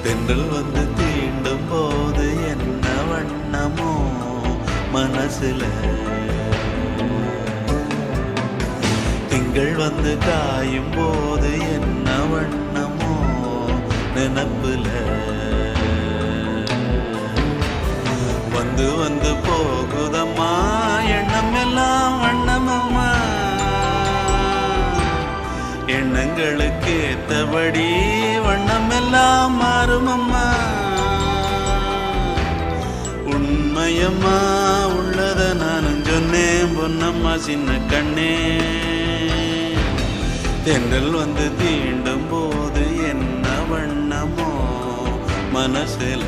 தென்றல் வந்து தீண்டும் போது என்ன வண்ணமோ மனசுல, திங்கள் வந்து காயும் போது என்ன வண்ணமோ நினப்புல, வந்து வந்து போகுதம்மா எண்ணம் எல்லாம் வண்ணமம்மா, எண்ணங்களுக்கு ஏத்தபடி வண்ணம் எல்லாம் மாறுமம்மா. உண்மையம்மா உள்ளத நானும் சொன்னேன் பொன்னம்மா சின்ன கண்ணே, தென்றல் வந்து தீண்டும் போது என்ன வண்ணமோ மனசுல.